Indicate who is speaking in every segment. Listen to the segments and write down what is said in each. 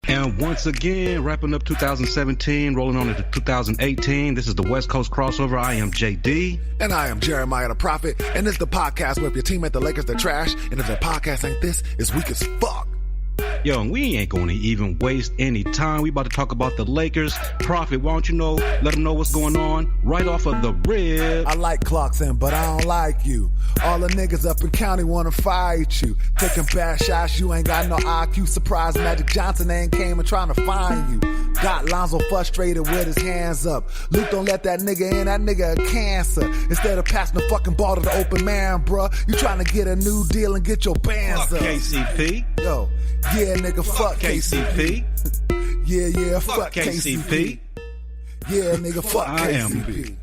Speaker 1: And once again, wrapping up 2017, rolling on into 2018. This is the West Coast Crossover. I am JD.
Speaker 2: And I am Jeremiah the Prophet. And this is the podcast where if your team at the Lakers, they're trash. And if their podcast ain't this, it's weak as fuck.
Speaker 1: Yo, and we ain't going to even waste any time. We about to talk about the Lakers. Prophet, why don't you let them know what's going on right off of the rib.
Speaker 2: I like Clarkson, but I don't like you. All the niggas up in county want to fight you. Taking bad shots, you ain't got no IQ. Surprise Magic Johnson ain't came and trying to find you. Got Lonzo frustrated with his hands up. Luke don't let that nigga in, that nigga a cancer. Instead of passing the fucking ball to the open man, bruh, you trying to get a new deal and get your bands
Speaker 1: Fuck
Speaker 2: up.
Speaker 1: KCP.
Speaker 2: Yo, yeah, nigga, fuck
Speaker 1: KCP.
Speaker 2: Yeah, fuck KCP. Yeah, nigga, fuck KCP.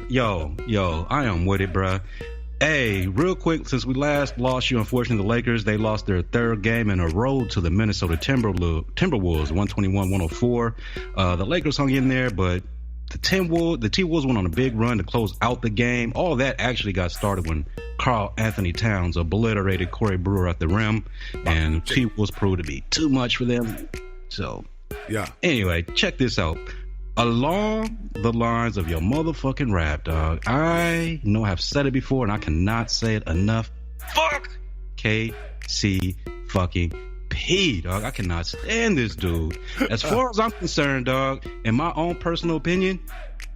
Speaker 1: Yo, I am with it, bruh. Hey, real quick, since we last lost you, unfortunately, the Lakers, they lost their third game in a row to the Minnesota Timberwolves, 121-104. The Lakers hung in there, but the T-Wolves went on a big run to close out the game. All that actually got started when Karl Anthony Towns obliterated Corey Brewer at the rim, and T-Wolves proved to be too much for them. So,
Speaker 2: yeah.
Speaker 1: Anyway, check this out. Along the lines of your motherfucking rap, dog, I know I've said it before and I cannot say it enough. Fuck KC fucking P, dog. I cannot stand this dude. As far as I'm concerned, dog, in my own personal opinion,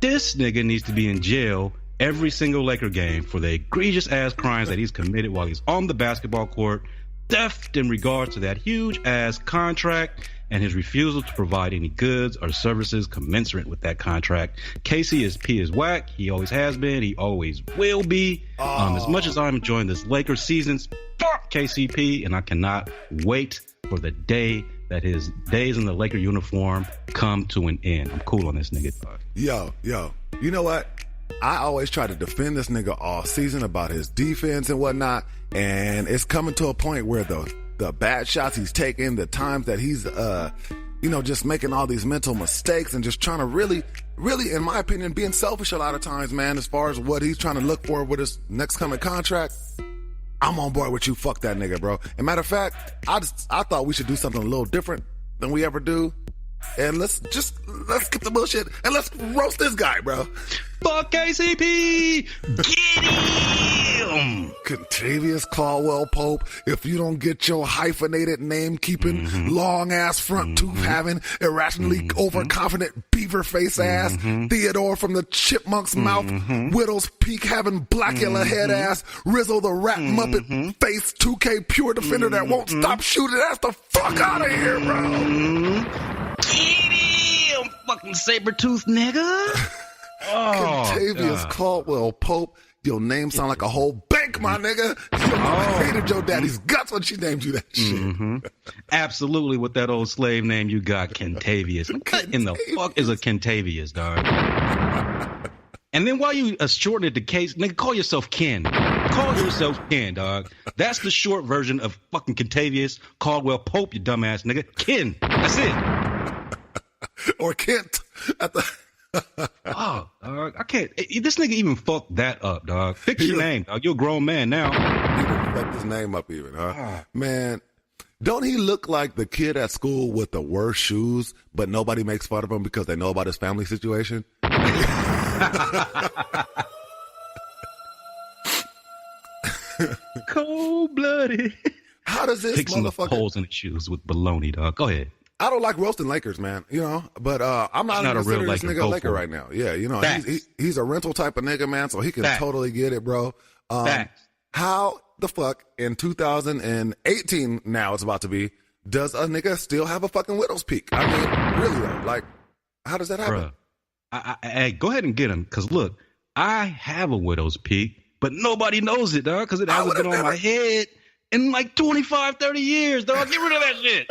Speaker 1: this nigga needs to be in jail every single Laker game for the egregious ass crimes that he's committed while he's on the basketball court, theft in regards to that huge ass contract, and his refusal to provide any goods or services commensurate with that contract. KCP is whack. He always has been. He always will be. As much as I'm enjoying this Lakers seasons, fuck KCP, and I cannot wait for the day that his days in the Laker uniform come to an end. I'm cool on this nigga.
Speaker 2: Yo, you know what? I always try to defend this nigga all season about his defense and whatnot, and it's coming to a point where the bad shots he's taking, the times that he's, just making all these mental mistakes and just trying to really, in my opinion, being selfish a lot of times, man, as far as what he's trying to look for with his next coming contract. I'm on board with you. Fuck that nigga, bro. And matter of fact, I thought we should do something a little different than we ever do. And let's skip the bullshit and let's roast this guy, bro.
Speaker 1: Fuck KCP! Get him!
Speaker 2: Contavious Caldwell Pope, if you don't get your hyphenated name keeping, long ass front tooth having, irrationally overconfident beaver face ass, Theodore from the Chipmunk's mouth, Widow's Peak having blackula head ass, Rizzo the rat muppet face, 2K pure defender that won't stop shooting. That's the fuck out of here, bro.
Speaker 1: Get him, fucking saber-tooth nigga.
Speaker 2: Contavious Caldwell Pope, your name sound like a whole bank, my nigga. Your mama hated your daddy's guts when she named you that shit.
Speaker 1: Absolutely, with that old slave name you got, Kentavious. What in the fuck is a Kentavious, dog? And then why you shorten it to Case, nigga, call yourself Ken. Call yourself Ken, dog. That's the short version of fucking Contavious Caldwell Pope, you dumbass nigga. Ken. That's it.
Speaker 2: Or Kent at the...
Speaker 1: Dog, I can't. This nigga even fucked that up, dog. Fix your name, dog. You're a grown man now.
Speaker 2: He done fucked his name up even, huh? Man, don't he look like the kid at school with the worst shoes, but nobody makes fun of him because they know about his family situation?
Speaker 1: Cold-blooded.
Speaker 2: How does this
Speaker 1: Fixing
Speaker 2: motherfucker...
Speaker 1: the holes in the shoes with baloney, dog. Go ahead.
Speaker 2: I don't like roasting Lakers, man, but I'm not even considering this nigga a Laker right now. Yeah, he's a rental type of nigga, man, so he can totally get it, bro. How the fuck in 2018 now it's about to be, does a nigga still have a fucking widow's peak? I mean, really though, like, how does that happen?
Speaker 1: Bruh, go ahead and get him, because look, I have a widow's peak, but nobody knows it, dog, because it hasn't been on my head in like 25, 30 years, dog. Get rid of that shit.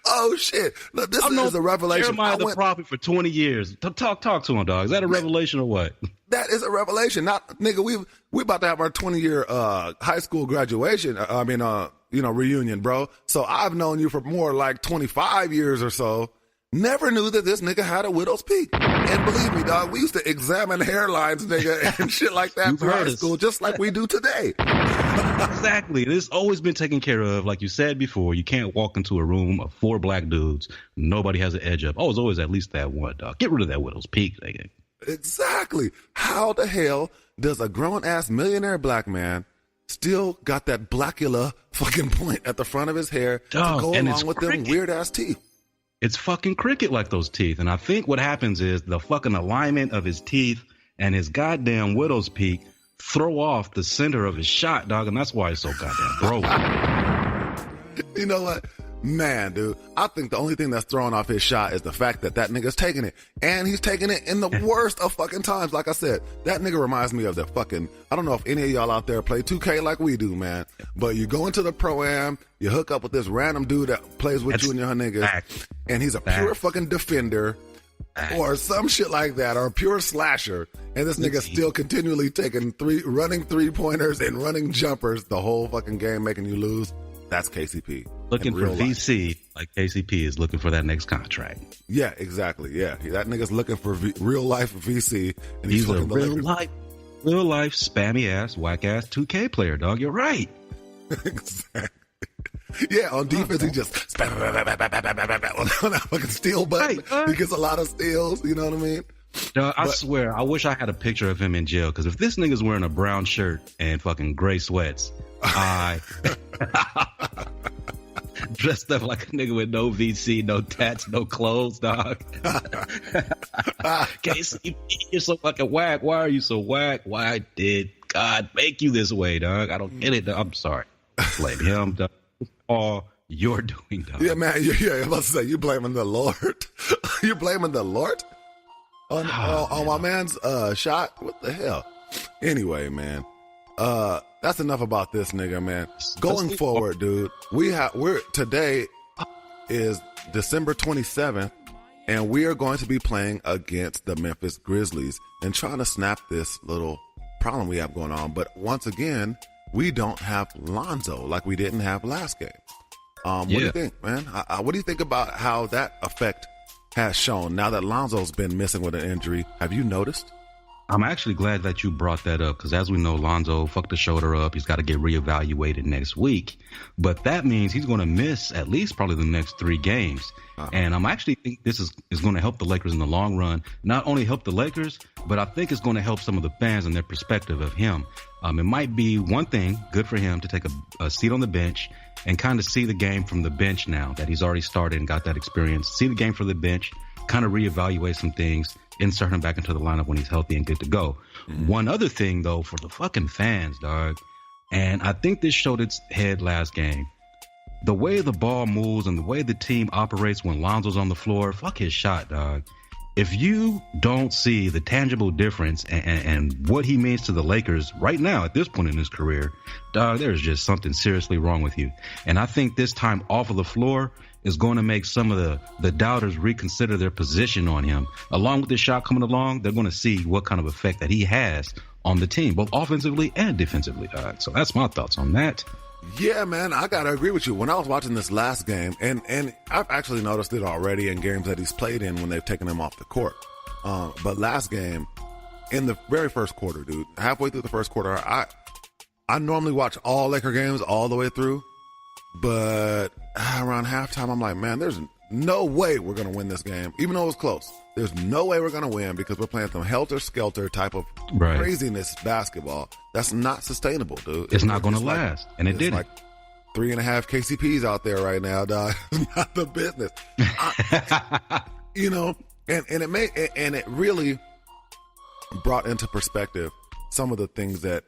Speaker 2: Oh shit! Look, this is a revelation.
Speaker 1: Jeremiah the Prophet for 20 years. Talk to him, dog. Is that a revelation or what?
Speaker 2: That is a revelation. Not nigga. We about to have our 20-year high school graduation. Reunion, bro. So I've known you for more like 25 years or so. Never knew that this nigga had a widow's peak. And believe me, dog, we used to examine hairlines, nigga, and shit like that for high school, just like we do today.
Speaker 1: Exactly. It's always been taken care of. Like you said before, you can't walk into a room of 4 black dudes. Nobody has an edge up. Oh, it's always at least that one, dog. Get rid of that Widow's Peak thing.
Speaker 2: Exactly. How the hell does a grown-ass millionaire black man still got that Blackula fucking point at the front of his hair
Speaker 1: Dog,
Speaker 2: to go
Speaker 1: and
Speaker 2: along with them weird-ass teeth?
Speaker 1: It's fucking cricket like those teeth. And I think what happens is the fucking alignment of his teeth and his goddamn Widow's Peak throw off the center of his shot, dog, and that's why it's so goddamn broken.
Speaker 2: You know what? Man, dude, I think the only thing that's throwing off his shot is the fact that nigga's taking it. And he's taking it in the worst of fucking times. Like I said, that nigga reminds me of the fucking, I don't know if any of y'all out there play 2K like we do, man. But you go into the Pro-Am, you hook up with this random dude that plays with you and your niggas. And he's a pure fucking defender. Or some shit like that, or a pure slasher, and this nigga still continually taking running 3-pointers and running jumpers the whole fucking game, making you lose. That's KCP.
Speaker 1: Looking for VC, like KCP is looking for that next contract.
Speaker 2: Yeah, exactly. Yeah, that nigga's looking for real life VC, and
Speaker 1: he's a real life, spammy ass, whack ass 2K player, dog. You're right.
Speaker 2: Exactly. Yeah, on defense, he just on that fucking steal button. He gets a lot of steals, you know what I mean?
Speaker 1: I swear, I wish I had a picture of him in jail, because if this nigga's wearing a brown shirt and fucking gray sweats, I dressed up like a nigga with no VC, no tats, no clothes, dog. KCP, you're so fucking whack. Why are you so whack? Why did God make you this way, dog? I don't get it, dog. I'm sorry. Blame him, dog. All you're doing, dog.
Speaker 2: Yeah, man. Yeah, I'm about to say, you blaming the Lord. You blaming the Lord on my man's shot? What the hell? Anyway, man. That's enough about this nigga, man. Going forward, dude, today is December 27th, and we are going to be playing against the Memphis Grizzlies and trying to snap this little problem we have going on. But once again, we don't have Lonzo like we didn't have last game. What do you think, man? What do you think about how that effect has shown now that Lonzo's been missing with an injury? Have you noticed?
Speaker 1: I'm actually glad that you brought that up, because as we know, Lonzo fucked the shoulder up. He's got to get reevaluated next week. But that means he's going to miss at least probably the next 3 games. And I'm actually think this is going to help the Lakers in the long run. Not only help the Lakers, but I think it's going to help some of the fans and their perspective of him. It might be one thing good for him to take a seat on the bench and kind of see the game from the bench now that he's already started and got that experience. See the game from the bench, kind of reevaluate some things, insert him back into the lineup when he's healthy and good to go. One other thing, though, for the fucking fans, dog, and I think this showed its head last game. The way the ball moves and the way the team operates when Lonzo's on the floor, fuck his shot, dog. If you don't see the tangible difference and what he means to the Lakers right now at this point in his career, dog, there's just something seriously wrong with you. And I think this time off of the floor is going to make some of the doubters reconsider their position on him. Along with this shot coming along, they're going to see what kind of effect that he has on the team, both offensively and defensively, dog. So that's my thoughts on that.
Speaker 2: Yeah, man, I gotta agree with you. When I was watching this last game, and I've actually noticed it already in games that he's played in when they've taken him off the court. But last game, in the very first quarter, dude, halfway through the first quarter, I normally watch all Laker games all the way through, but around halftime, I'm like, man, there's no way we're gonna win this game, even though it was close. There's no way we're gonna win because we're playing some helter-skelter type of craziness basketball. That's not sustainable, dude.
Speaker 1: It's not gonna last, and it didn't.
Speaker 2: Like 3.5 KCPs out there right now, dog. It's not the business. You know, and it really brought into perspective some of the things that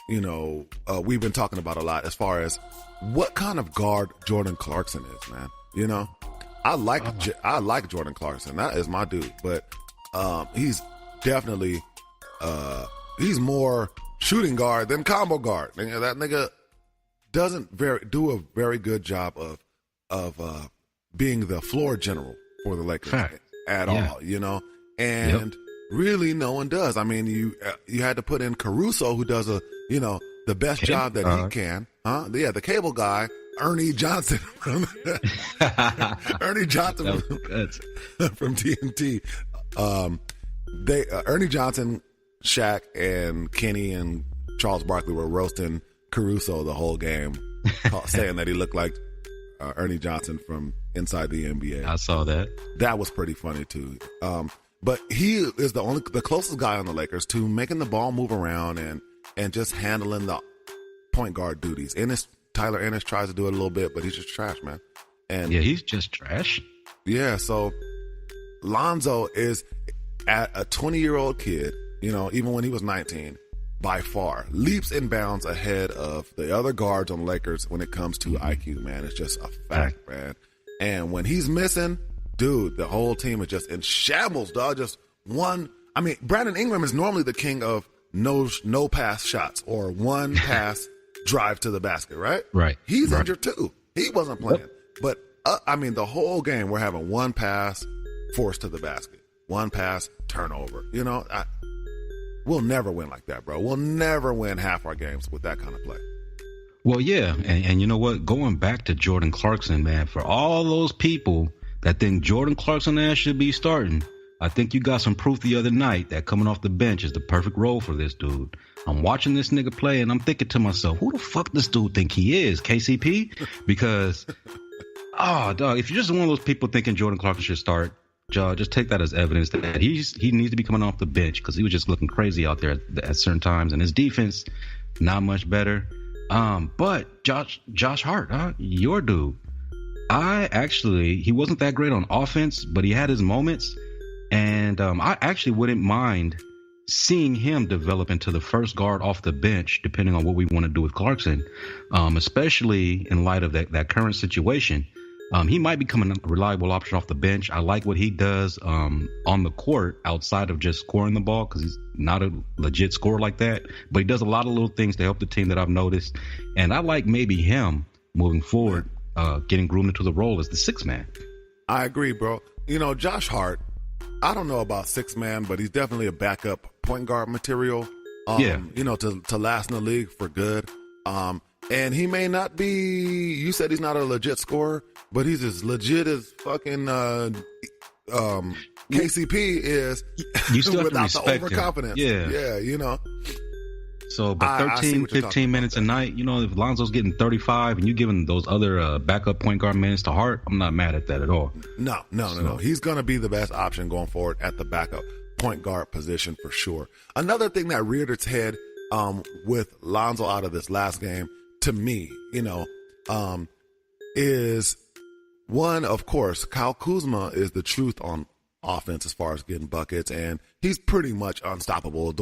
Speaker 2: we've been talking about a lot as far as what kind of guard Jordan Clarkson is, man. You know, I like Jordan Clarkson. That is my dude, but he's definitely he's more shooting guard than combo guard. That nigga doesn't do a very good job of being the floor general for the Lakers at all, you know, and really no one does. I mean, you had to put in Caruso, who does the best job that he can, huh? Yeah, the cable guy, Ernie Johnson Ernie Johnson from TNT. Ernie Johnson, Shaq, and Kenny and Charles Barkley were roasting Caruso the whole game, saying that he looked like Ernie Johnson from Inside the NBA.
Speaker 1: I saw that.
Speaker 2: That was pretty funny too. But he is the closest guy on the Lakers to making the ball move around and just handling the point guard duties. Tyler Ennis tries to do it a little bit, but he's just trash, man. And
Speaker 1: yeah, he's just trash.
Speaker 2: Yeah, so Lonzo is at a 20-year-old kid, even when he was 19, by far leaps and bounds ahead of the other guards on the Lakers when it comes to IQ, man. It's just a fact, man. And when he's missing, dude, the whole team is just in shambles, dog. Just one. I mean, Brandon Ingram is normally the king of no pass shots or one pass drive to the basket, right?
Speaker 1: Right.
Speaker 2: He's injured too. He wasn't playing. But, the whole game we're having one pass forced to the basket. One pass turnover. We'll never win like that, bro. We'll never win half our games with that kind of play.
Speaker 1: Well, yeah. And you know what? Going back to Jordan Clarkson, man, for all those people that think Jordan Clarkson ass should be starting, I think you got some proof the other night that coming off the bench is the perfect role for this dude. I'm watching this nigga play and I'm thinking to myself, who the fuck this dude think he is, KCP? Because, dog, if you're just one of those people thinking Jordan Clarkson should start, just take that as evidence that he needs to be coming off the bench because he was just looking crazy out there at certain times. And his defense, not much better. But Josh Hart, your dude, he wasn't that great on offense, but he had his moments. And I actually wouldn't mind seeing him develop into the first guard off the bench, depending on what we want to do with Clarkson, especially in light of that current situation. He might become a reliable option off the bench. I like what he does on the court outside of just scoring the ball because he's not a legit scorer like that. But he does a lot of little things to help the team that I've noticed. And I like maybe him moving forward, getting groomed into the role as the sixth man.
Speaker 2: I agree, bro. Josh Hart, I don't know about sixth man, but he's definitely a backup point guard material. To last in the league for good. And he may not be, you said he's not a legit scorer, but he's as legit as fucking KCP is.
Speaker 1: You still have to
Speaker 2: without
Speaker 1: respect
Speaker 2: the overconfidence.
Speaker 1: him.
Speaker 2: Yeah.
Speaker 1: So, but 13, 15 minutes a night, if Lonzo's getting 35 and you giving those other backup point guard minutes to Hart, I'm not mad at that at all.
Speaker 2: No. He's going to be the best option going forward at the backup point guard position for sure. Another thing that reared its head with Lonzo out of this last game, to me, is one, of course, Kyle Kuzma is the truth on offense as far as getting buckets, and he's pretty much unstoppable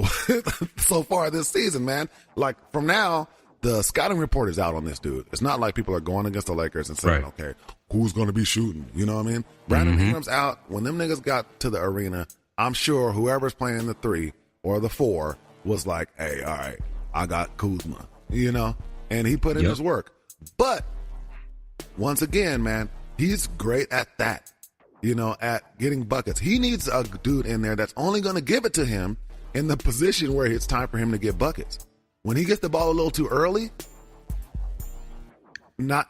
Speaker 2: so far this season, man. Like, from now, the scouting report is out on this dude. It's not like people are going against the Lakers and saying, okay, who's going to be shooting? You know what I mean? Brandon Ingram's out. When them niggas got to the arena, I'm sure whoever's playing the 3 or the 4 was like, hey, all right, I got Kuzma, and he put in his work. But once again, man, he's great at that, at getting buckets. He needs a dude in there that's only going to give it to him in the position where it's time for him to get buckets. When he gets the ball a little too early,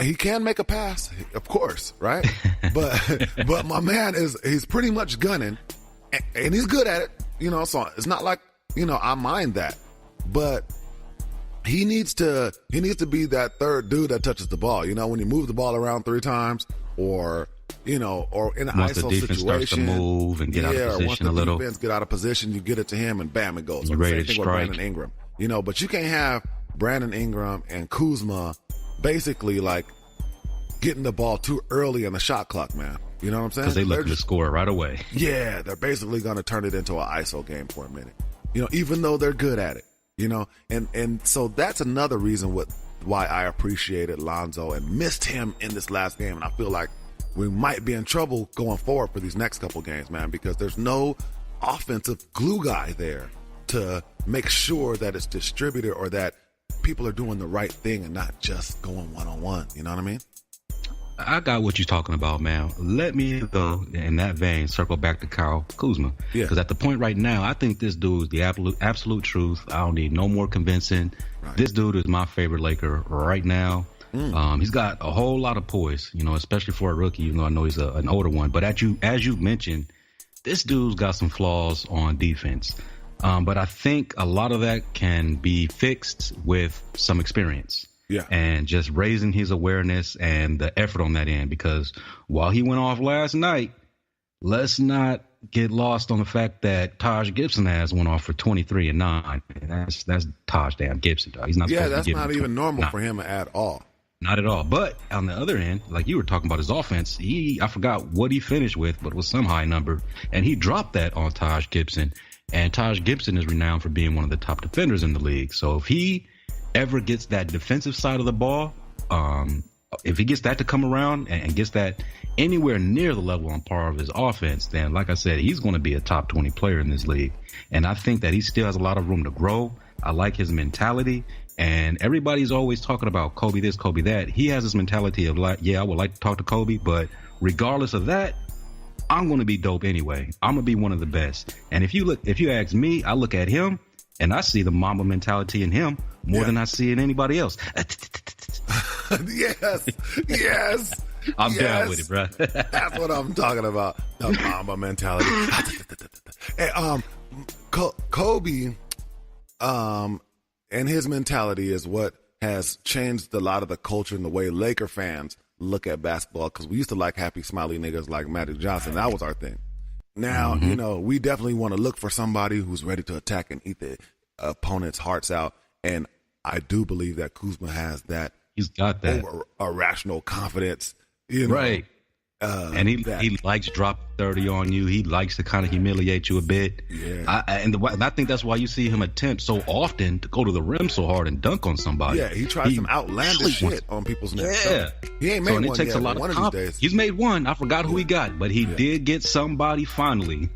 Speaker 2: he can make a pass, of course, right? but my man he's pretty much gunning, and he's good at it, so it's not like, I mind that. But he needs to be that third dude that touches the ball. When you move the ball around 3 times, or in an
Speaker 1: once
Speaker 2: ISO
Speaker 1: the defense
Speaker 2: situation,
Speaker 1: starts to move and get out of position a little.
Speaker 2: Once the defense get out of position, you get it to him, and bam, it goes.
Speaker 1: You're ready to
Speaker 2: Same thing with
Speaker 1: strike.
Speaker 2: Brandon Ingram. But you can't have Brandon Ingram and Kuzma basically like getting the ball too early on the shot clock, man. You know what I'm saying?
Speaker 1: Because they look to score right away.
Speaker 2: Yeah, they're basically going to turn it into an ISO game for a minute. Even though they're good at it. And so that's another reason why I appreciated Lonzo and missed him in this last game. And I feel like we might be in trouble going forward for these next couple games, man, because there's no offensive glue guy there to make sure that it's distributed or that people are doing the right thing and not just going one-on-one. You know what I mean?
Speaker 1: I got what you're talking about, man. Let me, though, in that vein, circle back to Kyle Kuzma. Yeah. Because at the point right now, I think this dude is the absolute truth. I don't need no more convincing. Right. This dude is my favorite Laker right now. He's got a whole lot of poise, especially for a rookie, even though I know he's an older one. But as you mentioned, this dude's got some flaws on defense. But I think a lot of that can be fixed with some experience.
Speaker 2: Yeah.
Speaker 1: And just raising his awareness and the effort on that end. Because while he went off last night, let's not get lost on the fact that Taj Gibson has went off for 23 and 9. That's Taj damn Gibson, dog. He's not.
Speaker 2: Yeah,
Speaker 1: supposed
Speaker 2: that's
Speaker 1: to be
Speaker 2: not even normal for him at all.
Speaker 1: Not at all. But on the other end, like you were talking about his offense, I forgot what he finished with, but it was some high number, and he dropped that on Taj Gibson. And Taj Gibson is renowned for being one of the top defenders in the league. So if he ever gets that defensive side of the ball, if he gets that to come around and gets that anywhere near the level on par of his offense, then like I said, he's going to be a top 20 player in this league. And I think that he still has a lot of room to grow. I like his mentality. And everybody's always talking about Kobe this, Kobe that. He has this mentality of like, yeah, I would like to talk to Kobe, but regardless of that, I'm going to be dope anyway. I'm going to be one of the best. And if you ask me, I look at him and I see the Mamba mentality in him more than I see in anybody else.
Speaker 2: Yes.
Speaker 1: I'm down with it, bro.
Speaker 2: That's what I'm talking about. The Mamba mentality. Hey, Kobe, and his mentality is what has changed a lot of the culture and the way Laker fans look at basketball. Because we used to like happy, smiley niggas like Magic Johnson. That was our thing. Now, we definitely want to look for somebody who's ready to attack and eat the opponent's hearts out. And I do believe that Kuzma has that.
Speaker 1: He's got that
Speaker 2: irrational confidence,
Speaker 1: right? And he likes drop 30 on you. He likes to kind of humiliate you a bit.
Speaker 2: Yeah.
Speaker 1: And I think that's why you see him attempt so often to go to the rim so hard and dunk on somebody.
Speaker 2: Yeah, he tries some outlandish shit on people's necks.
Speaker 1: Yeah.
Speaker 2: He ain't made one
Speaker 1: it takes
Speaker 2: yet,
Speaker 1: a lot of
Speaker 2: days.
Speaker 1: He's made one. I forgot who he got, but he did get somebody finally.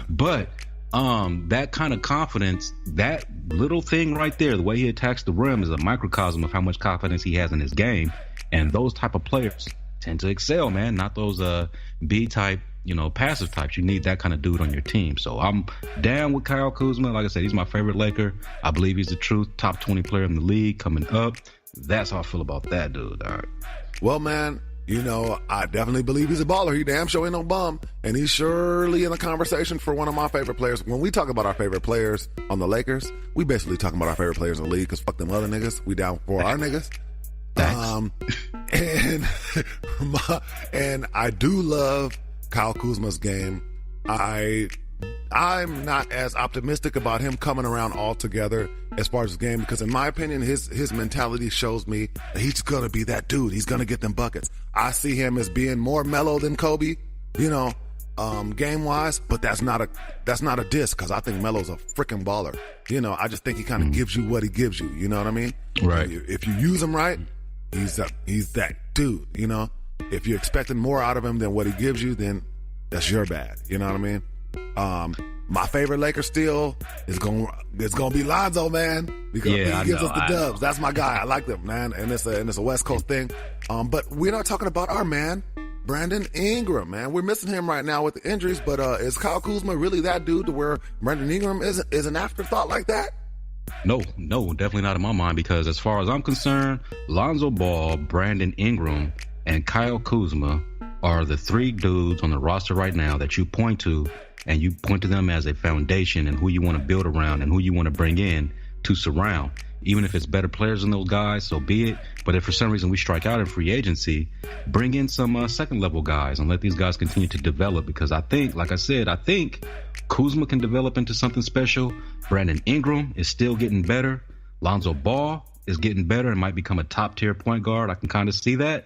Speaker 1: But that kind of confidence, that little thing right there, the way he attacks the rim is a microcosm of how much confidence he has in his game. And those type of players tend to excel, man. Not those B-type, passive types. You need that kind of dude on your team. So I'm down with Kyle Kuzma. Like I said, he's my favorite Laker. I believe he's the true top 20 player in the league coming up. That's how I feel about that dude. All right.
Speaker 2: Well, man, I definitely believe he's a baller. He damn sure ain't no bum. And he's surely in the conversation for one of my favorite players. When we talk about our favorite players on the Lakers, we basically talking about our favorite players in the league because fuck them other niggas. We down for our niggas. And I do love Kyle Kuzma's game. I'm not as optimistic about him coming around altogether as far as his game because in my opinion, his mentality shows me that he's gonna be that dude. He's gonna get them buckets. I see him as being more mellow than Kobe, game wise, but that's not a diss because I think Melo's a freaking baller. I just think he kind of gives you what he gives you. You know what I mean?
Speaker 1: Right.
Speaker 2: If you use him right, he's that dude. If you're expecting more out of him than what he gives you, then that's your bad. You know what I mean? My favorite Laker still is gonna be Lonzo, man, because he gives us the dubs. That's my guy. I like them, man, and it's a West Coast thing. But we're not talking about our man, Brandon Ingram, man. We're missing him right now with the injuries. But is Kyle Kuzma really that dude to where Brandon Ingram is an afterthought like that?
Speaker 1: No, definitely not in my mind because as far as I'm concerned, Lonzo Ball, Brandon Ingram, and Kyle Kuzma are the three dudes on the roster right now that you point to, and you point to them as a foundation and who you want to build around and who you want to bring in to surround. Even if it's better players than those guys, so be it. But if for some reason we strike out in free agency, bring in some second-level guys and let these guys continue to develop because I think, like I said, Kuzma can develop into something special. Brandon Ingram is still getting better. Lonzo Ball is getting better and might become a top-tier point guard. I can kind of see that.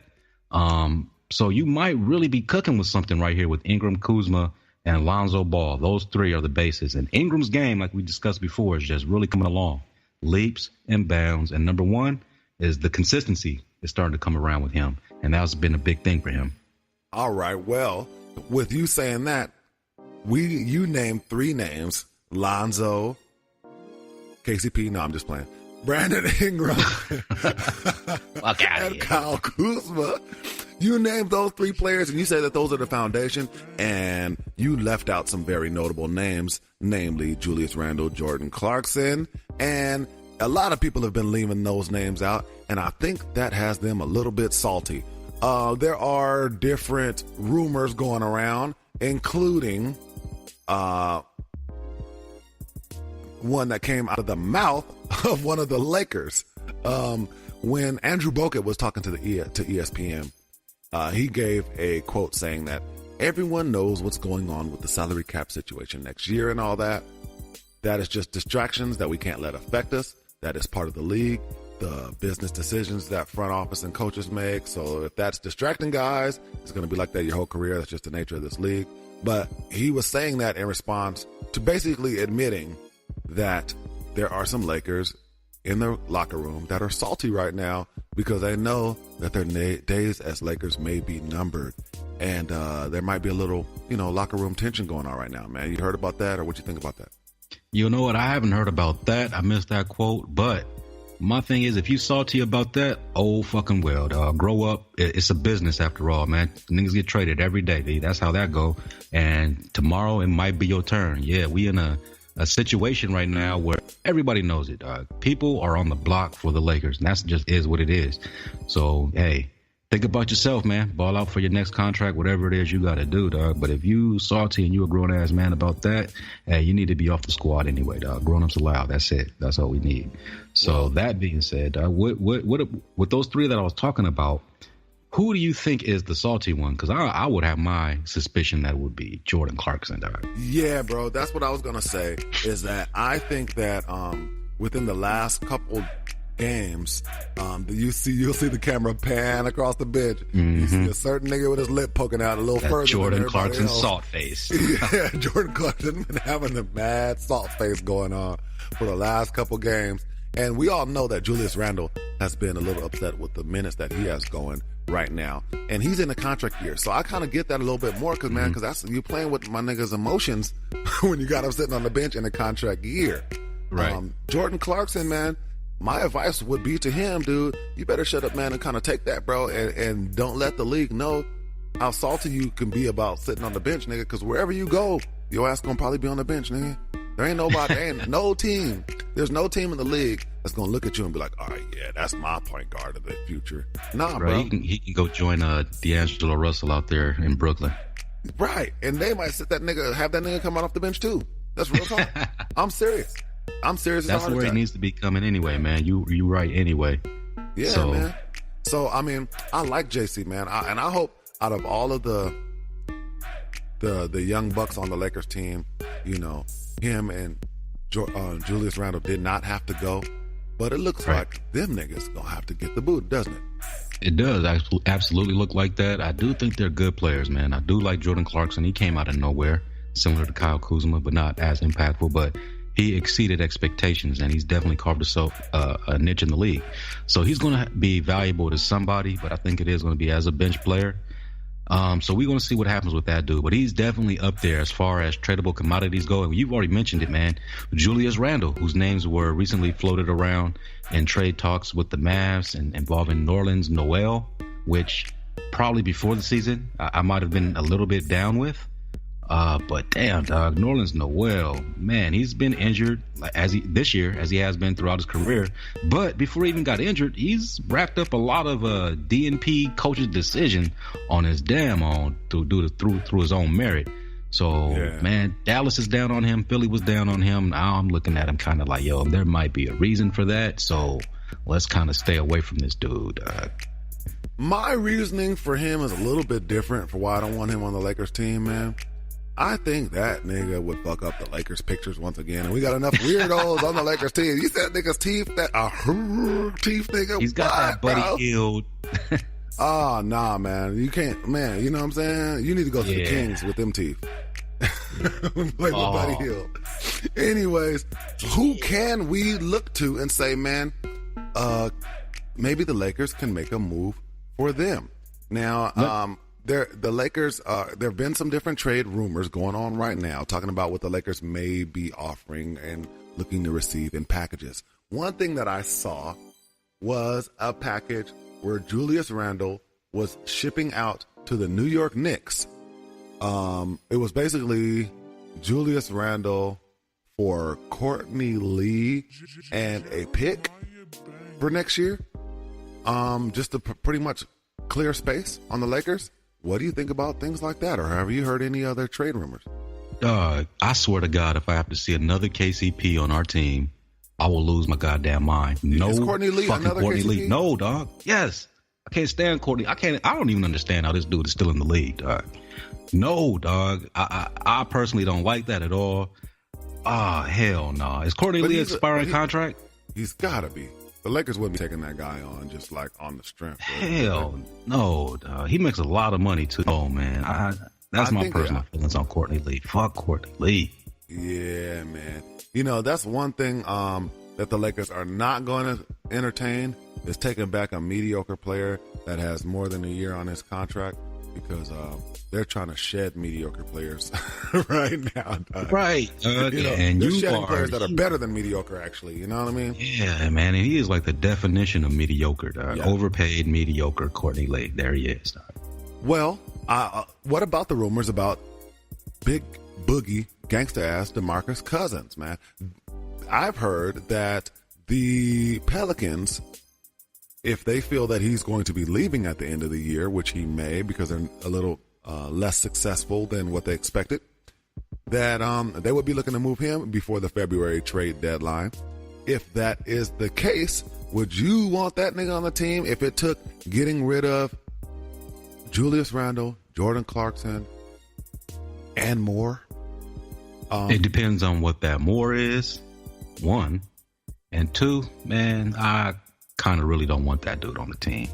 Speaker 1: So you might really be cooking with something right here with Ingram, Kuzma, and Lonzo Ball. Those three are the bases. And Ingram's game, like we discussed before, is just really coming along. Leaps and bounds. And number one is the consistency is starting to come around with him. And that's been a big thing for him.
Speaker 2: All right. Well, with you saying that, you named three names: Lonzo, KCP. No, I'm just playing. Brandon Ingram, and Kyle Kuzma. You named those three players, and you say that those are the foundation, and you left out some very notable names, namely Julius Randle, Jordan Clarkson, and a lot of people have been leaving those names out, and I think that has them a little bit salty. There are different rumors going around, including one that came out of the mouth of one of the Lakers. When Andrew Bogut was talking to ESPN, he gave a quote saying that everyone knows what's going on with the salary cap situation next year and all that. That is just distractions that we can't let affect us. That is part of the league, the business decisions that front office and coaches make. So if that's distracting guys, it's going to be like that your whole career. That's just the nature of this league. But he was saying that in response to basically admitting that there are some Lakers in their locker room that are salty right now because they know that their days as Lakers may be numbered. And there might be a little, locker room tension going on right now, man. You heard about that, or what you think about that?
Speaker 1: You know what? I haven't heard about that. I missed that quote. But my thing is, if you salty about that, oh fucking well, dog. Grow up. It's a business after all, man. Niggas get traded every day, dude. That's how that go. And tomorrow it might be your turn. Yeah, we in a situation right now where everybody knows it, dog. People are on the block for the Lakers, and that's just is what it is. So, hey, think about yourself, man. Ball out for your next contract, whatever it is you got to do, dog. But if you salty and you a grown-ass man about that, hey, you need to be off the squad anyway, dog. Grown-ups allowed. That's it. That's all we need. So that being said, dog, with those three that I was talking about, who do you think is the salty one? Because I would have my suspicion that it would be Jordan Clarkson, dog.
Speaker 2: Yeah, bro. That's what I was going to say, is that I think that within the last couple games, you'll see the camera pan across the bench. Mm-hmm. You see a certain nigga with his lip poking out a little further.
Speaker 1: Jordan Clarkson salt face.
Speaker 2: Yeah, Jordan Clarkson been having the mad salt face going on for the last couple games. And we all know that Julius Randle has been a little upset with the minutes that he has going right now. And he's in a contract year. So I kind of get that a little bit more because that's you playing with my nigga's emotions when you got him sitting on the bench in a contract year.
Speaker 1: Right.
Speaker 2: Jordan Clarkson, man, my advice would be to him, dude, you better shut up, man, and kind of take that, bro, and don't let the league know how salty you can be about sitting on the bench, nigga, because wherever you go, your ass gonna probably be on the bench, nigga. There ain't no team. There's no team in the league that's gonna look at you and be like, all right, yeah, that's my point guard of the future. Nah, bro.
Speaker 1: He can go join D'Angelo Russell out there in Brooklyn.
Speaker 2: Right. And they might have that nigga come out off the bench too. That's real talk. I'm serious.
Speaker 1: That's where he needs to be coming anyway, man. You right anyway.
Speaker 2: Yeah, man. So I mean, I like JC, man, and I hope out of all of the young bucks on the Lakers team, him and Julius Randle did not have to go, but it looks like them niggas gonna have to get the boot, doesn't it?
Speaker 1: It does absolutely look like that. I do think they're good players, man. I do like Jordan Clarkson. He came out of nowhere, similar to Kyle Kuzma, but not as impactful. But he exceeded expectations, and he's definitely carved himself a niche in the league. So he's going to be valuable to somebody, but I think it is going to be as a bench player. So we're going to see what happens with that dude. But he's definitely up there as far as tradable commodities go. And you've already mentioned it, man. Julius Randle, whose names were recently floated around in trade talks with the Mavs and involving Nerlens Noel, which probably before the season I might have been a little bit down with. But damn, dog, Nerlens Noel, man, he's been injured this year as he has been throughout his career. But before he even got injured, he's racked up a lot of DNP coach's decision on his damn own through his own merit. So, man, Dallas is down on him. Philly was down on him. Now I'm looking at him kind of like, yo, there might be a reason for that. So let's kind of stay away from this dude.
Speaker 2: My reasoning for him is a little bit different for why I don't want him on the Lakers team, man. I think that nigga would fuck up the Lakers pictures once again. And we got enough weirdos on the Lakers team. You said nigga's teeth, teeth nigga.
Speaker 1: He's got that Buddy Hield.
Speaker 2: Oh, nah, man. You can't, man. You know what I'm saying? You need to go to the Kings with them teeth. Play with Buddy Hield. Anyways, who can we look to and say, man, maybe the Lakers can make a move for them? Now, the Lakers, there have been some different trade rumors going on right now, talking about what the Lakers may be offering and looking to receive in packages. One thing that I saw was a package where Julius Randle was shipping out to the New York Knicks. It was basically Julius Randle for Courtney Lee and a pick for next year. Just to pretty much clear space on the Lakers. What do you think about things like that? Or have you heard any other trade rumors?
Speaker 1: I swear to God, if I have to see another KCP on our team, I will lose my goddamn mind. No,
Speaker 2: is Courtney Lee
Speaker 1: fucking
Speaker 2: another
Speaker 1: Courtney
Speaker 2: KCP?
Speaker 1: Lee. No, dog. Yes, I can't stand Courtney. I don't even understand how this dude is still in the league, dog. No, dog. I personally don't like that at all. Hell no. Is Courtney Lee expiring contract?
Speaker 2: He's gotta be. The Lakers wouldn't be taking that guy on just like on the strength.
Speaker 1: Hell no, dog. He makes a lot of money too. Oh man, that's my personal feelings on Courtney Lee. Fuck Courtney Lee.
Speaker 2: Yeah, man. You know, that's one thing that the Lakers are not going to entertain is taking back a mediocre player that has more than a year on his contract, because they're trying to shed mediocre players right now. Dog.
Speaker 1: Right.
Speaker 2: And they're shedding players that are better than mediocre, actually. You know what I mean?
Speaker 1: Yeah, man. And he is like the definition of mediocre, dog.
Speaker 2: Yeah.
Speaker 1: Overpaid, mediocre Courtney Lee. There he is, dog.
Speaker 2: Well, what about the rumors about Big Boogie gangsta ass DeMarcus Cousins, man? I've heard that the Pelicans, if they feel that he's going to be leaving at the end of the year, which he may because they're a little less successful than what they expected, that they would be looking to move him before the February trade deadline. If that is the case, would you want that nigga on the team if it took getting rid of Julius Randle, Jordan Clarkson, and more?
Speaker 1: It depends on what that more is, one. And two, man, I kind of really don't want that dude on the team.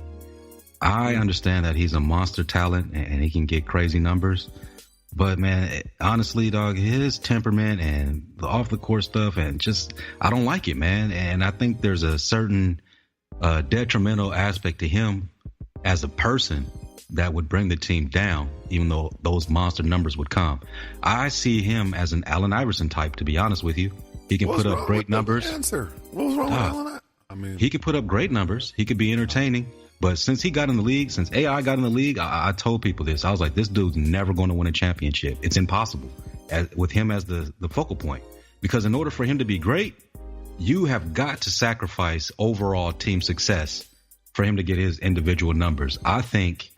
Speaker 1: I understand that he's a monster talent and he can get crazy numbers. But, man, honestly, dog, his temperament and the off-the-court stuff and just, I don't like it, man. And I think there's a certain detrimental aspect to him as a person that would bring the team down, even though those monster numbers would come. I see him as an Allen Iverson type, to be honest with you. He can put up great numbers.
Speaker 2: What was wrong with Allen? I mean,
Speaker 1: he could put up great numbers. He could be entertaining. But since he got in the league, since AI got in the league, I told people this. I was like, this dude's never going to win a championship. It's impossible with him as the focal point. Because in order for him to be great, you have got to sacrifice overall team success for him to get his individual numbers. I think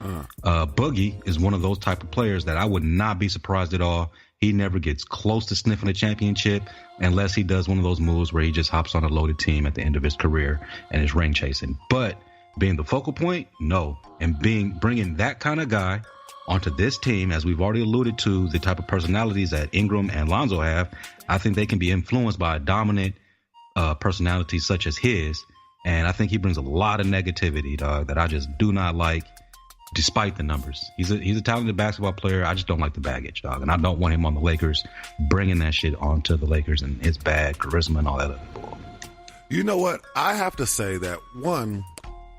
Speaker 1: Boogie is one of those type of players that I would not be surprised at all. He never gets close to sniffing a championship unless he does one of those moves where he just hops on a loaded team at the end of his career and is ring chasing. But being the focal point, no. And bringing that kind of guy onto this team, as we've already alluded to, the type of personalities that Ingram and Lonzo have, I think they can be influenced by a dominant personality such as his. And I think he brings a lot of negativity, dog, that I just do not like, despite the numbers. He's a talented basketball player. I just don't like the baggage, dog. And I don't want him on the Lakers, bringing that shit onto the Lakers and his bad charisma and all that other bull.
Speaker 2: You know what? I have to say that, one,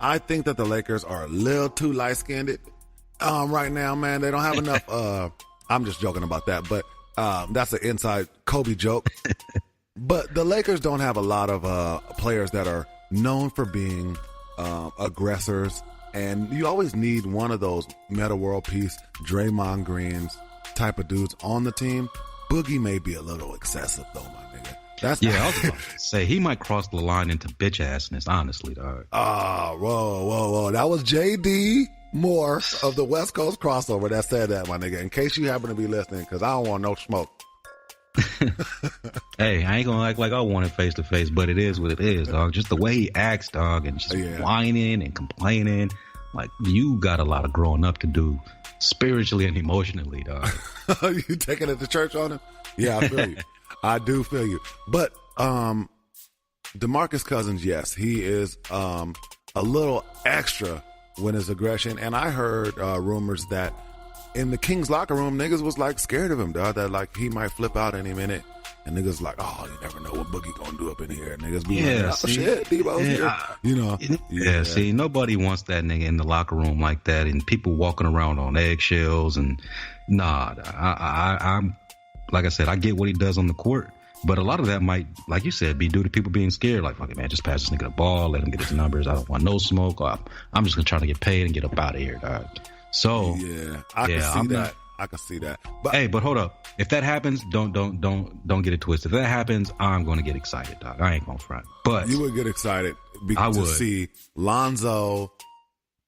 Speaker 2: I think that the Lakers are a little too light-skinned right now, man. They don't have enough. I'm just joking about that, but that's an inside Kobe joke. But the Lakers don't have a lot of players that are known for being aggressors, and you always need one of those Metta World Peace, Draymond Greens type of dudes on the team. Boogie may be a little excessive, though, my nigga.
Speaker 1: I was about to say, he might cross the line into bitch-assness, honestly, dog.
Speaker 2: Oh, whoa. That was J.D. Moore of the West Coast Crossover that said that, my nigga, in case you happen to be listening, because I don't want no smoke.
Speaker 1: Hey, I ain't gonna act like I want it face to face, but it is what it is, dog. Just the way he acts, dog, and just whining and complaining. Like, you got a lot of growing up to do spiritually and emotionally, dog.
Speaker 2: You taking it to church on him? Yeah, I feel you. I do feel you. But DeMarcus Cousins, yes, he is a little extra when his aggression. And I heard rumors that in the Kings locker room, niggas was like scared of him, dog, that like he might flip out any minute. And niggas like, oh, you never know what Boogie gonna do up in here. Niggas be like, oh, shit, Debo's here. You know.
Speaker 1: Yeah, see, nobody wants that nigga in the locker room like that, and people walking around on eggshells. And nah, I'm like I said, I get what he does on the court, but a lot of that might, like you said, be due to people being scared. Like, fuck it, man, just pass this nigga the ball, let him get his numbers. I don't want no smoke. I'm just gonna try to get paid and get up out of here, dog. So
Speaker 2: yeah, I can see that. I can see that. But
Speaker 1: hey, but hold up. If that happens, don't get it twisted. If that happens, I'm going to get excited, dog. I ain't going to front. But
Speaker 2: you would get excited to see Lonzo,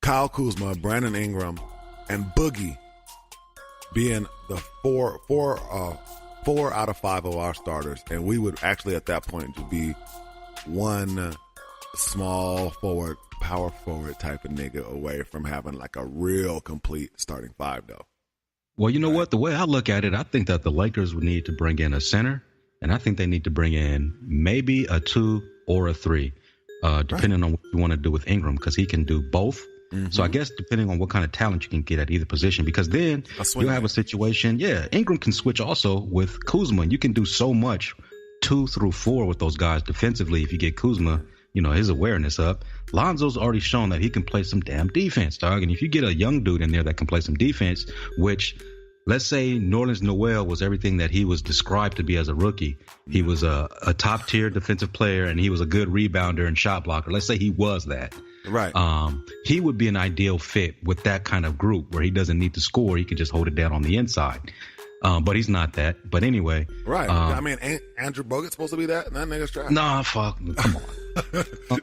Speaker 2: Kyle Kuzma, Brandon Ingram, and Boogie being the 4 out of 5 of our starters, and we would actually at that point just be one small forward, power forward type of nigga away from having like a real complete starting 5, though.
Speaker 1: Well, you know what? The way I look at it, I think that the Lakers would need to bring in a center, and I think they need to bring in maybe a 2 or a 3, depending on what you want to do with Ingram, because he can do both. Mm-hmm. So I guess depending on what kind of talent you can get at either position, because then you'll have a situation. Yeah, Ingram can switch also with Kuzma, and you can do so much 2 through 4 with those guys defensively if you get Kuzma, his awareness up. Lonzo's already shown that he can play some damn defense, dog. And if you get a young dude in there that can play some defense, which let's say Nerlens Noel was everything that he was described to be as a rookie. He was a top tier defensive player, and he was a good rebounder and shot blocker. Let's say he was that.
Speaker 2: Right.
Speaker 1: He would be an ideal fit with that kind of group where he doesn't need to score. He can just hold it down on the inside. But he's not that. But anyway.
Speaker 2: Right. I mean, ain't Andrew Bogut's supposed to be that? That nigga's trash.
Speaker 1: Nah, fuck. Come on.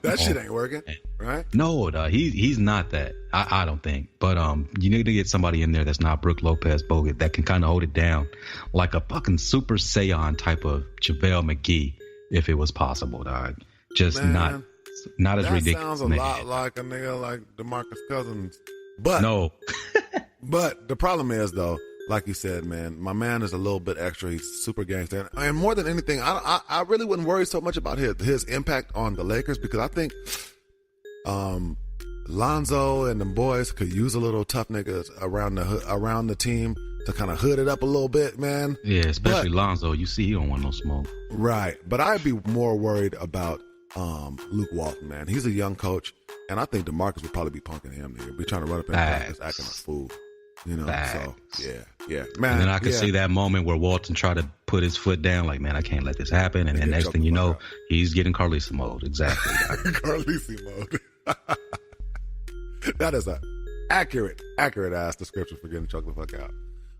Speaker 2: That shit ain't working. Right?
Speaker 1: No, he's not that. I don't think. But you need to get somebody in there that's not Brook Lopez Bogut that can kind of hold it down like a fucking Super Saiyan type of JaVale McGee, if it was possible, dog. Just not as ridiculous. That
Speaker 2: sounds a lot like a nigga like DeMarcus Cousins. But
Speaker 1: no.
Speaker 2: But the problem is, though, like you said, man, my man is a little bit extra. He's super gangster. And more than anything, I really wouldn't worry so much about his impact on the Lakers, because I think Lonzo and the boys could use a little tough niggas around the team to kind of hood it up a little bit, man.
Speaker 1: Yeah, especially Lonzo. You see, he don't want no smoke.
Speaker 2: Right. But I'd be more worried about Luke Walton, man. He's a young coach, and I think DeMarcus would probably be punking him. He'd be trying to run up in practice, acting a fool. So yeah, man.
Speaker 1: And then I could see that moment where Walton tried to put his foot down, like, man, I can't let this happen. And then next thing you know, he's getting Carlisi mode. Exactly.
Speaker 2: Carlisi mode. That is an accurate ass description for getting choked the fuck out.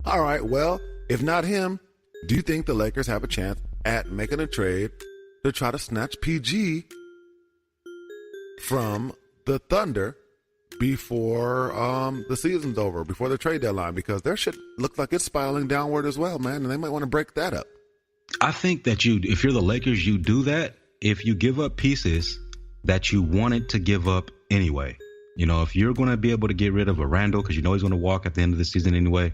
Speaker 2: All right, well, if not him, do you think the Lakers have a chance at making a trade to try to snatch PG from the Thunder before the season's over, before the trade deadline, because their shit looks like it's spiraling downward as well, man, and they might want to break that up.
Speaker 1: I think that if you're the Lakers, you do that if you give up pieces that you wanted to give up anyway. If you're going to be able to get rid of a Randall, because he's going to walk at the end of the season anyway,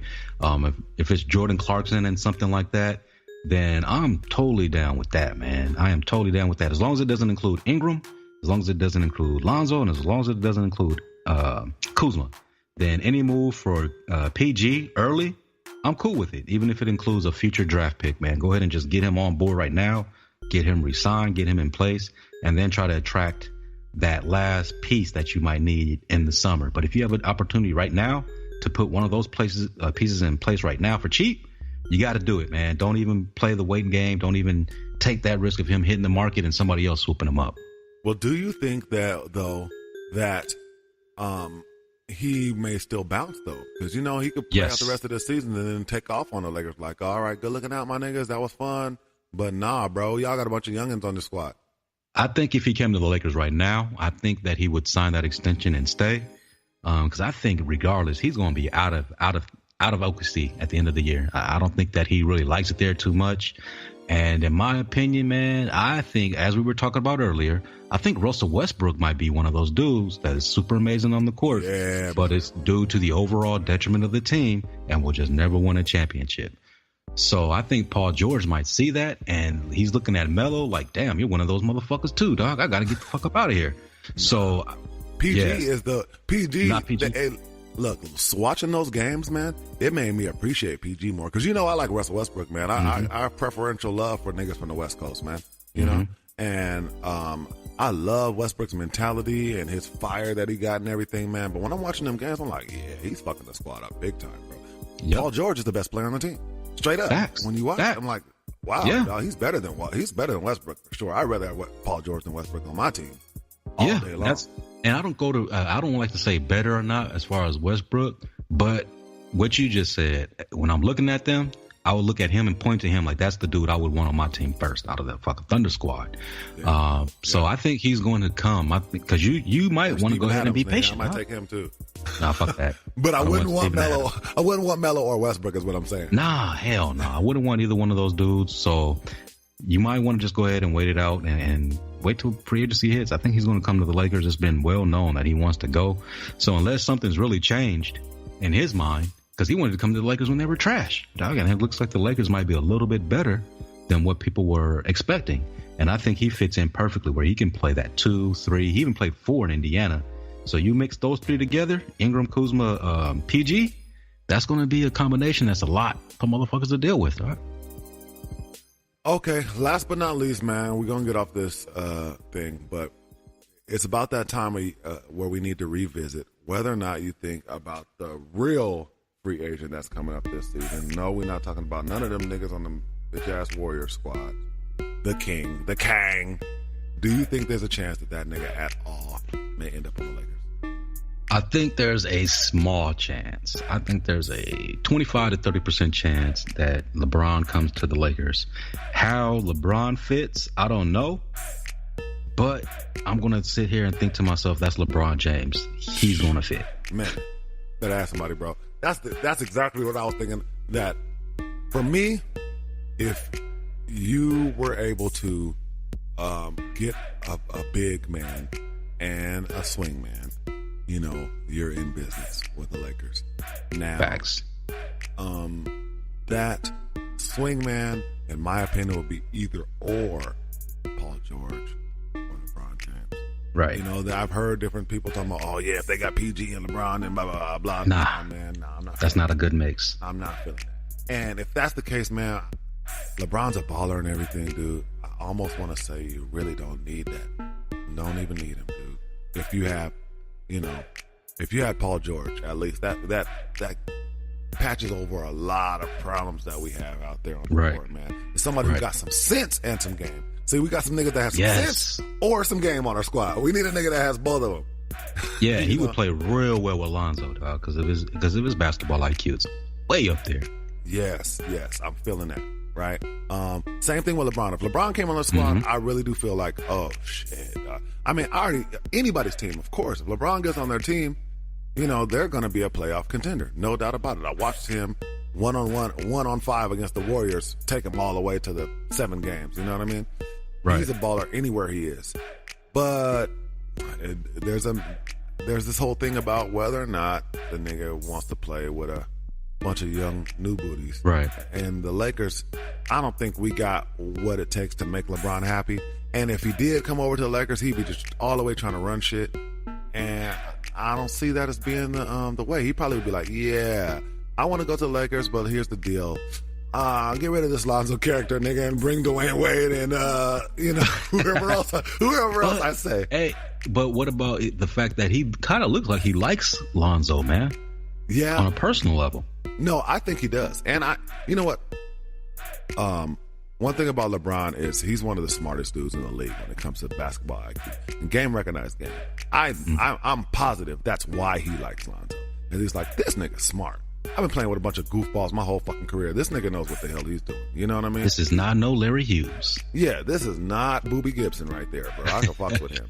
Speaker 1: if it's Jordan Clarkson and something like that, then I'm totally down with that, man. I am totally down with that. As long as it doesn't include Ingram, as long as it doesn't include Lonzo, and as long as it doesn't include Kuzma, then any move for PG early, I'm cool with it. Even if it includes a future draft pick, man, go ahead and just get him on board right now, get him re-signed, get him in place, and then try to attract that last piece that you might need in the summer. But if you have an opportunity right now to put one of those pieces in place right now for cheap, you got to do it, man. Don't even play the waiting game. Don't even take that risk of him hitting the market and somebody else swooping him up.
Speaker 2: Well, do you think that, though, that he may still bounce, though? Because, he could play out the rest of the season and then take off on the Lakers. Like, all right, good looking out, my niggas. That was fun. But nah, bro, y'all got a bunch of youngins on the squad.
Speaker 1: I think if he came to the Lakers right now, I think that he would sign that extension and stay. Because I think regardless, he's going to be out of OKC at the end of the year. I don't think that he really likes it there too much. And in my opinion, man, I think, as we were talking about earlier, I think Russell Westbrook might be one of those dudes that is super amazing on the court, but it's due to the overall detriment of the team and will just never win a championship. So I think Paul George might see that, and he's looking at Melo like, damn, you're one of those motherfuckers too, dog. I got to get the fuck up out of here. So
Speaker 2: PG is the PG. Not PG. Look, watching those games, man, it made me appreciate PG more. Because, I like Russell Westbrook, man. I have preferential love for niggas from the West Coast, man. You know? And I love Westbrook's mentality and his fire that he got and everything, man. But when I'm watching them games, I'm like, yeah, he's fucking the squad up big time, bro. Yep. Paul George is the best player on the team. Straight up.
Speaker 1: Facts.
Speaker 2: When you watch it, I'm like, wow, dog, he's better than Westbrook for sure. I'd rather have Paul George than Westbrook on my team all day long. And I don't like to say better or not as far as Westbrook, but what you just said, when I'm looking at them,
Speaker 1: I would look at him and point to him like that's the dude I would want on my team first out of that fucking Thunder squad. So I think he's going to come. Because you might want to go ahead and be patient.
Speaker 2: I might take him too.
Speaker 1: Nah, fuck that.
Speaker 2: But I wouldn't want Melo. I wouldn't want Melo or Westbrook is what I'm saying.
Speaker 1: Nah, hell no. I wouldn't want either one of those dudes. So you might want to just go ahead and wait it out and wait till free agency hits. I think he's going to come to the Lakers. It's been well known that he wants to go. So unless something's really changed in his mind, because he wanted to come to the Lakers when they were trash, dog, and it looks like the Lakers might be a little bit better than what people were expecting. And I think he fits in perfectly where he can play that 2, 3. He even played 4 in Indiana. So you mix those 3 together, Ingram, Kuzma, PG, that's going to be a combination that's a lot for motherfuckers to deal with, all right?
Speaker 2: Okay, last but not least, man, we're going to get off this thing, but it's about that time where we need to revisit whether or not you think about the real free agent that's coming up this season. No, we're not talking about none of them niggas on the bitch-ass Warrior squad. The King, the Kang. Do you think there's a chance that nigga at all may end up on the Lakers?
Speaker 1: I think there's a small chance. I think there's a 25 to 30% chance that LeBron comes to the Lakers. How LeBron fits, I don't know. But I'm going to sit here and think to myself, that's LeBron James. He's going to fit.
Speaker 2: Man, better ask somebody, bro. That's exactly what I was thinking. That for me, if you were able to get a big man and a swing man, you know, you're in business with the Lakers. Now,
Speaker 1: facts.
Speaker 2: That swing man, in my opinion, would be either or Paul George or LeBron James.
Speaker 1: Right.
Speaker 2: You know, I've heard different people talking about, oh yeah, if they got PG and LeBron and blah blah blah.
Speaker 1: Nah,
Speaker 2: man, I'm not.
Speaker 1: That's not a good mix.
Speaker 2: I'm not feeling that. And if that's the case, man, LeBron's a baller and everything, dude. I almost want to say you really don't need that. Don't even need him, dude. If you have, you know, if you had Paul George, at least that patches over a lot of problems that we have out there on the court, man. It's somebody who got some sense and some game. See, we got some niggas that have some sense or some game on our squad. We need a nigga that has both of them.
Speaker 1: Yeah, he would play real well with Lonzo, dog, because of his basketball IQ. It's way up there.
Speaker 2: Yes, I'm feeling that. Right. Same thing with LeBron. If LeBron came on the squad, I really do feel like, oh shit. I mean, anybody's team, of course. If LeBron gets on their team, you know, they're going to be a playoff contender. No doubt about it. I watched him 1-on-5 against the Warriors, take him all the way to the 7 games. You know what I mean? Right. He's a baller anywhere he is. But there's this whole thing about whether or not the nigga wants to play with a bunch of young new booties.
Speaker 1: Right.
Speaker 2: And the Lakers, I don't think we got what it takes to make LeBron happy. And if he did come over to the Lakers, he'd be just all the way trying to run shit. And I don't see that as being the way. He'd probably be like, yeah, I want to go to the Lakers, but here's the deal. Get rid of this Lonzo character, nigga, and bring Dwayne Wade and, you know, whoever else I say.
Speaker 1: Hey, but what about the fact that he kind of looks like he likes Lonzo, man?
Speaker 2: Yeah.
Speaker 1: On a personal level.
Speaker 2: No, I think he does. And you know what? One thing about LeBron is he's one of the smartest dudes in the league when it comes to basketball IQ. And game recognized game. I'm positive that's why he likes Lonzo. And he's like, this nigga's smart. I've been playing with a bunch of goofballs my whole fucking career. This nigga knows what the hell he's doing. You know what I mean?
Speaker 1: This is not no Larry Hughes.
Speaker 2: Yeah, this is not Boobie Gibson right there, bro. I can fuck with him.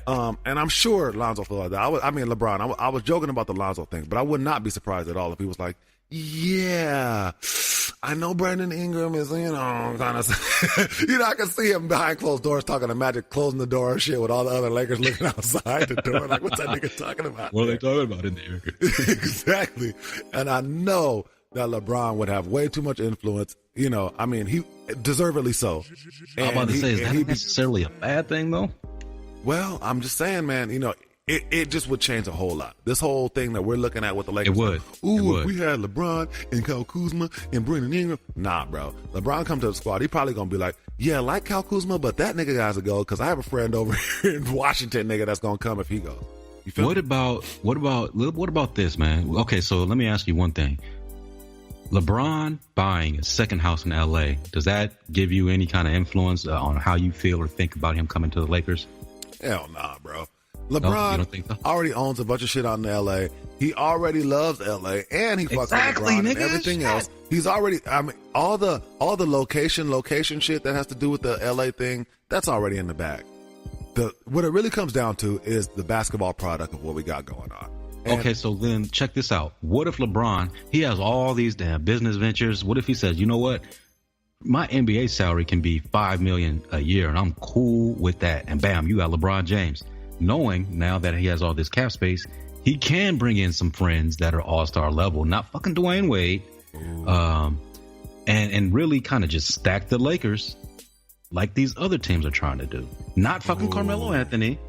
Speaker 2: And I'm sure Lonzo feel like that. LeBron, I was joking about the Lonzo thing, but I would not be surprised at all if he was like, yeah, I know Brandon Ingram is, you know, kind of, you know, I can see him behind closed doors talking to Magic, closing the door and shit with all the other Lakers looking outside the door. Like, what's that nigga talking about?
Speaker 1: What are they talking about in there?
Speaker 2: Exactly. And I know that LeBron would have way too much influence. You know, I mean, he deservedly so.
Speaker 1: I'm about to say, is that necessarily a bad thing, though?
Speaker 2: Well, I'm just saying, man, you know, it just would change a whole lot. This whole thing that we're looking at with the Lakers.
Speaker 1: It would.
Speaker 2: Ooh, if we had LeBron and Kyle Kuzma and Brandon Ingram. Nah, bro. LeBron come to the squad. He probably going to be like, yeah, I like Kyle Kuzma, but that nigga has to go because I have a friend over here in Washington, nigga, that's going to come if he goes. You feel
Speaker 1: what about this, man? Okay, so let me ask you one thing. LeBron buying a second house in LA, does that give you any kind of influence on how you feel or think about him coming to the Lakers?
Speaker 2: Hell nah, bro. LeBron
Speaker 1: you don't think so?
Speaker 2: already owns a bunch of shit out in LA. He already loves LA, and he fucks with LeBron and everything else. He's already, I mean, all the location shit that has to do with the LA thing, that's already in the bag. What it really comes down to is the basketball product of what we got going on. And
Speaker 1: okay, so then check this out. What if LeBron, he has all these damn business ventures. What if he says, you know what? My NBA salary can be $5 million a year, and I'm cool with that. And bam, you got LeBron James. Knowing now that he has all this cap space, he can bring in some friends that are all-star level, not fucking Dwayne Wade, and really kind of just stack the Lakers like these other teams are trying to do. Not fucking Carmelo Anthony,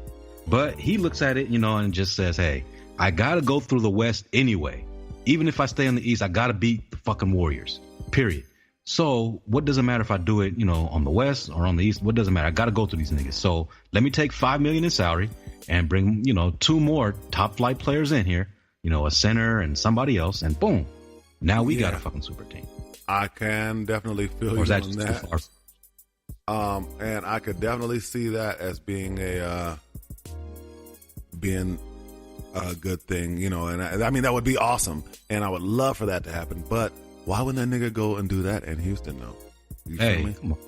Speaker 1: but he looks at it, and just says, hey, I got to go through the West anyway. Even if I stay in the East, I got to beat the fucking Warriors, period. So what does it matter if I do it, on the West or on the East? What does it matter? I got to go through these niggas. So let me take $5 million in salary and bring, 2 more top flight players in here, a center and somebody else. And boom, now we got a fucking super team.
Speaker 2: I can definitely feel you on that. And I could definitely see that as being a good thing, and I mean, that would be awesome. And I would love for that to happen. But why wouldn't that nigga go and do that in Houston, though? You feel me?
Speaker 1: Come on.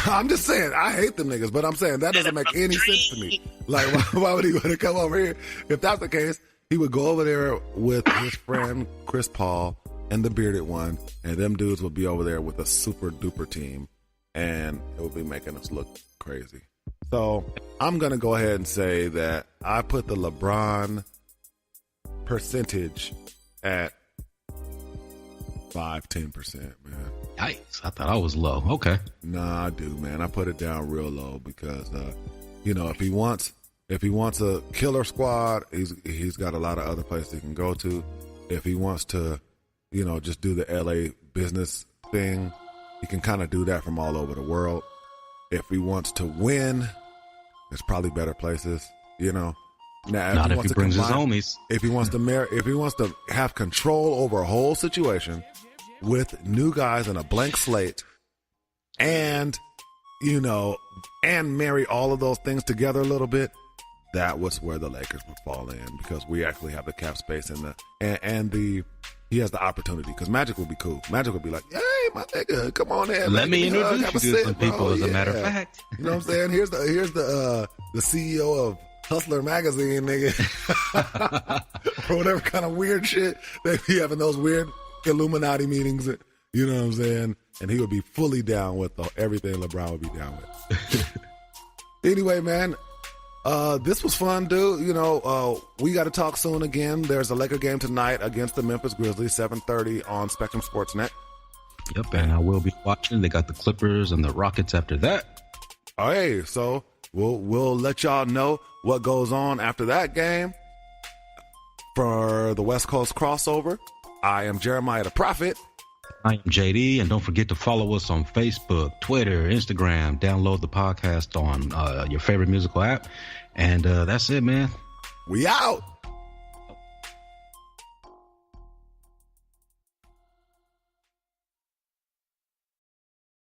Speaker 2: I'm just saying, I hate them niggas, but I'm saying that doesn't make any sense to me. Like, why would he want to come over here? If that's the case, he would go over there with his friend Chris Paul and the bearded one, and them dudes would be over there with a super duper team, and it would be making us look crazy. So I'm going to go ahead and say that I put the LeBron percentage at 5-10%, man.
Speaker 1: Yikes! I thought I was low. Okay.
Speaker 2: Nah, I do, man. I put it down real low because, if he wants a killer squad, he's got a lot of other places he can go to. If he wants to, just do the LA business thing, he can kind of do that from all over the world. If he wants to win, there's probably better places, Now,
Speaker 1: not if he brings his homies.
Speaker 2: If he wants to have control over a whole situation with new guys and a blank slate, and marry all of those things together a little bit, that was where the Lakers would fall in, because we actually have the cap space and he has the opportunity, because Magic would be cool. Magic would be like, hey, my nigga, come on in.
Speaker 1: Let me introduce you to some people, as a matter of fact.
Speaker 2: You know what I'm saying? Here's the CEO of Hustler Magazine, nigga. Or whatever kind of weird shit. They be having those weird Illuminati meetings, you know what I'm saying? And he would be fully down with everything LeBron would be down with. Anyway, man, this was fun, dude. We got to talk soon again. There's a Laker game tonight against the Memphis Grizzlies, 7:30 on Spectrum Sportsnet.
Speaker 1: Yep, and I will be watching. They got the Clippers and the Rockets after that.
Speaker 2: Oh, hey, so we'll let y'all know what goes on after that game. For the West Coast crossover, I am Jeremiah the Prophet.
Speaker 1: I am JD, and don't forget to follow us on Facebook, Twitter, Instagram. Download the podcast on your favorite musical app. And that's it, man.
Speaker 2: We out.